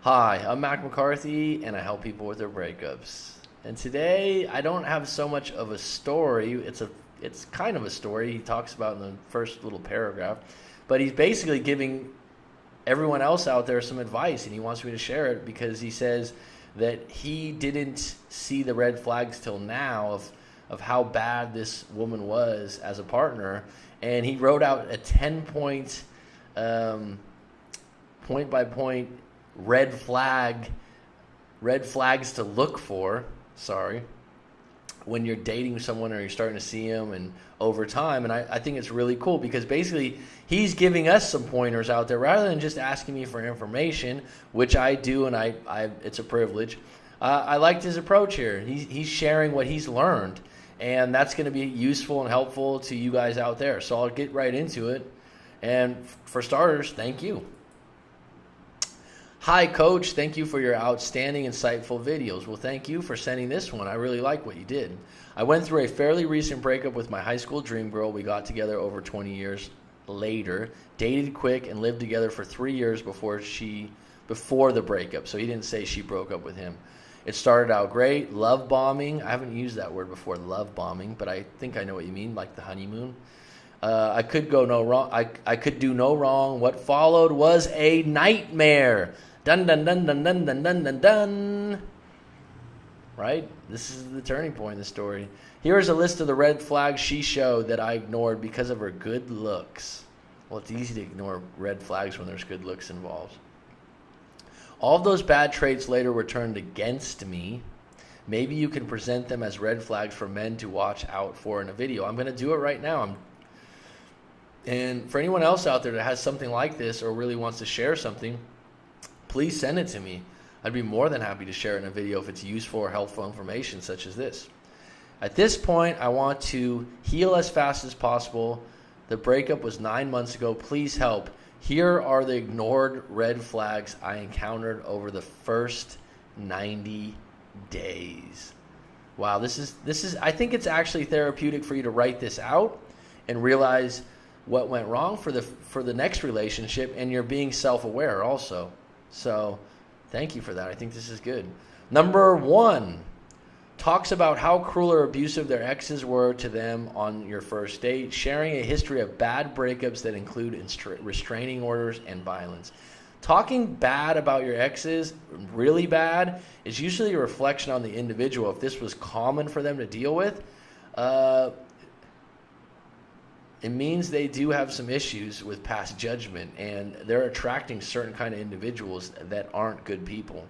Hi, I'm Mac McCarthy, and I help people with their breakups. And today, I don't have so much of a story. It's kind of a story he talks about in the first little paragraph, but he's basically giving everyone else out there some advice, and he wants me to share it because he says that he didn't see the red flags till now of how bad this woman was as a partner, and he wrote out a 10-point, point-by-point red flags to look for, when you're dating someone or you're starting to see them and over time. And I think it's really cool because basically he's giving us some pointers out there rather than just asking me for information, which I do, and I it's a privilege. I liked his approach here. He's sharing what he's learned, and that's going to be useful and helpful to you guys out there. So I'll get right into it. And for starters, thank you. Hi, Coach. Thank you for your outstanding, insightful videos. Well, thank you for sending this one. I really like what you did. I went through a fairly recent breakup with my high school dream girl. We got together over 20 years later, dated quick, and lived together for 3 years before the breakup. So he didn't say she broke up with him. It started out great. Love bombing. I haven't used that word before, love bombing, but I think I know what you mean, like the honeymoon. I could go no wrong. I could do no wrong. What followed was a nightmare. Dun, dun, dun, dun, dun, dun, dun, dun, dun. Right? This is the turning point in the story. Here is a list of the red flags she showed that I ignored because of her good looks. Well, it's easy to ignore red flags when there's good looks involved. All of those bad traits later were turned against me. Maybe you can present them as red flags for men to watch out for in a video. I'm going to do it right now. And for anyone else out there that has something like this or really wants to share something, please send it to me. I'd be more than happy to share it in a video if it's useful or helpful information such as this. At this point, I want to heal as fast as possible. The breakup was 9 months ago. Please help. Here are the ignored red flags I encountered over the first 90 days. Wow, this is I think it's actually therapeutic for you to write this out and realize what went wrong for the next relationship, and you're being self-aware also. So thank you for that. I think this is good. Number 1, talks about how cruel or abusive their exes were to them on your first date, sharing a history of bad breakups that include restraining orders and violence. Talking bad about your exes, really bad, is usually a reflection on the individual. If this was common for them to deal with, it means they do have some issues with past judgment, and they're attracting certain kind of individuals that aren't good people.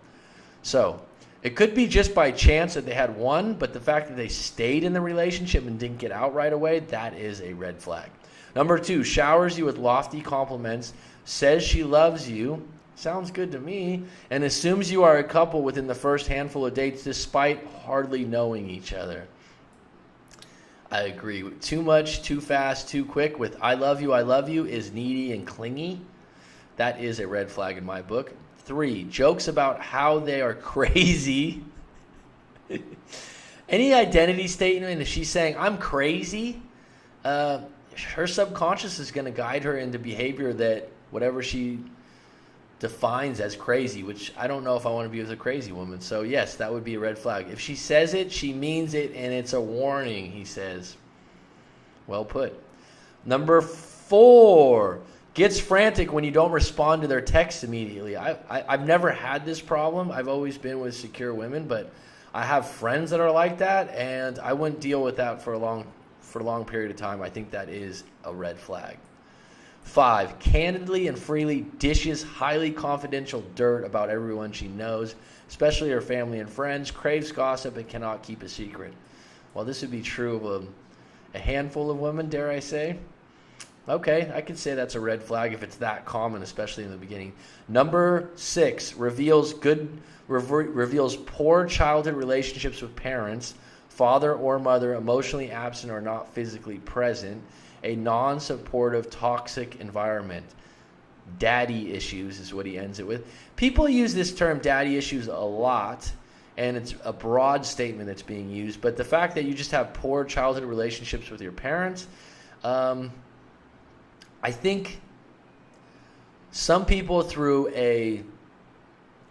So it could be just by chance that they had one, but the fact that they stayed in the relationship and didn't get out right away, that is a red flag. Number 2, showers you with lofty compliments, says she loves you, sounds good to me, and assumes you are a couple within the first handful of dates despite hardly knowing each other. I agree. Too much, too fast, too quick with I love you is needy and clingy. That is a red flag in my book. 3, jokes about how they are crazy. Any identity statement, if she's saying, I'm crazy, her subconscious is going to guide her into behavior that whatever she defines as crazy, which I don't know if I want to be with a crazy woman. So yes, that would be a red flag. If she says it, she means it, and it's a warning, he says. Well put. Number 4, gets frantic when you don't respond to their texts immediately. I've never had this problem. I've always been with secure women, but I have friends that are like that, and I wouldn't deal with that for a long period of time. I think that is a red flag. 5, candidly and freely dishes highly confidential dirt about everyone she knows, especially her family and friends, craves gossip, and cannot keep a secret. Well, this would be true of a handful of women, dare I say. Okay, I could say that's a red flag if it's that common, especially in the beginning. Number 6, reveals poor childhood relationships with parents, father or mother, emotionally absent or not physically present, a non-supportive, toxic environment. Daddy issues is what he ends it with. People use this term daddy issues a lot, and it's a broad statement that's being used. But the fact that you just have poor childhood relationships with your parents, I think some people through a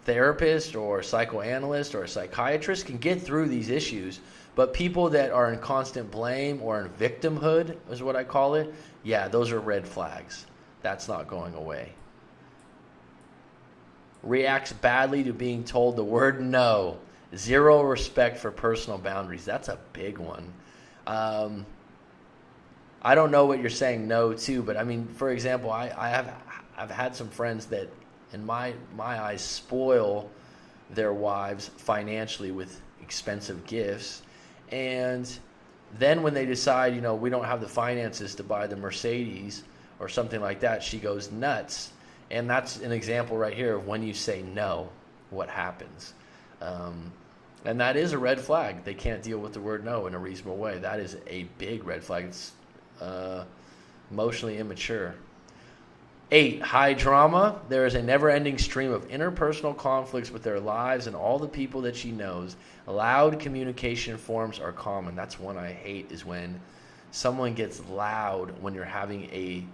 therapist or psychoanalyst or a psychiatrist can get through these issues. But people that are in constant blame or in victimhood is what I call it, yeah, those are red flags. That's not going away. Reacts badly to being told the word no. Zero respect for personal boundaries. That's a big one. I don't know what you're saying no to, but I mean, for example, I've had some friends that, in my eyes, spoil their wives financially with expensive gifts, and then when they decide, we don't have the finances to buy the Mercedes or something like that, she goes nuts. And that's an example right here of when you say no, what happens. And that is a red flag. They can't deal with the word no in a reasonable way. That is a big red flag. It's emotionally immature. 8, high drama. There is a never-ending stream of interpersonal conflicts with their lives and all the people that she knows. Loud communication forms are common. That's one I hate, is when someone gets loud when you're having a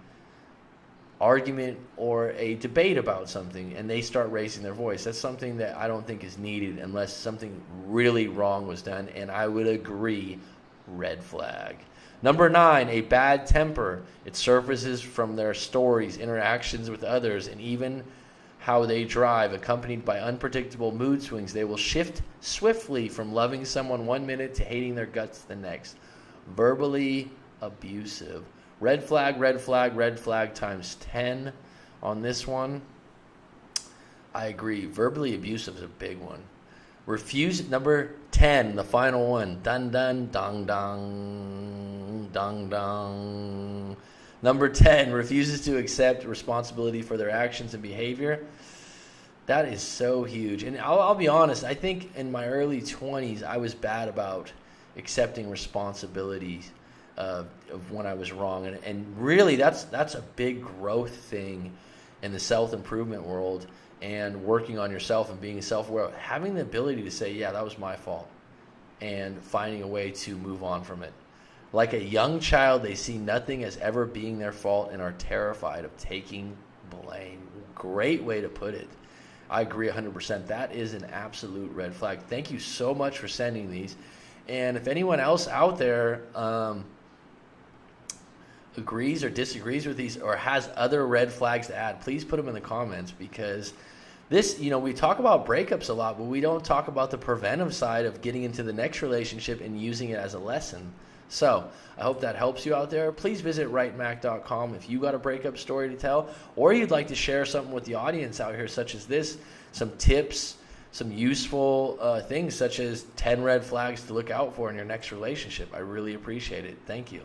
argument or a debate about something and they start raising their voice. That's something that I don't think is needed unless something really wrong was done, and I would agree, red flag. Number 9, a bad temper. It surfaces from their stories, interactions with others, and even how they drive, accompanied by unpredictable mood swings. They will shift swiftly from loving someone one minute to hating their guts the next. Verbally abusive. Red flag, red flag, red flag times 10 on this one. I agree. Verbally abusive is a big one. Number 10, the final one. Dun dun dong dong dong dong. Number 10, refuses to accept responsibility for their actions and behavior. That is so huge. And I'll be honest, I think in my early 20s, I was bad about accepting responsibility of when I was wrong. And really, that's a big growth thing in the self-improvement world, and working on yourself and being self-aware. Having the ability to say, yeah, that was my fault, and finding a way to move on from it. Like a young child, they see nothing as ever being their fault and are terrified of taking blame. Great way to put it. I agree 100%. That is an absolute red flag. Thank you so much for sending these. And if anyone else out there agrees or disagrees with these or has other red flags to add, please put them in the comments, because this, we talk about breakups a lot, but we don't talk about the preventive side of getting into the next relationship and using it as a lesson. So I hope that helps you out there. Please visit writemac.com if you got a breakup story to tell, or you'd like to share something with the audience out here, such as this, some tips, some useful things, such as 10 red flags to look out for in your next relationship. I really appreciate it. Thank you.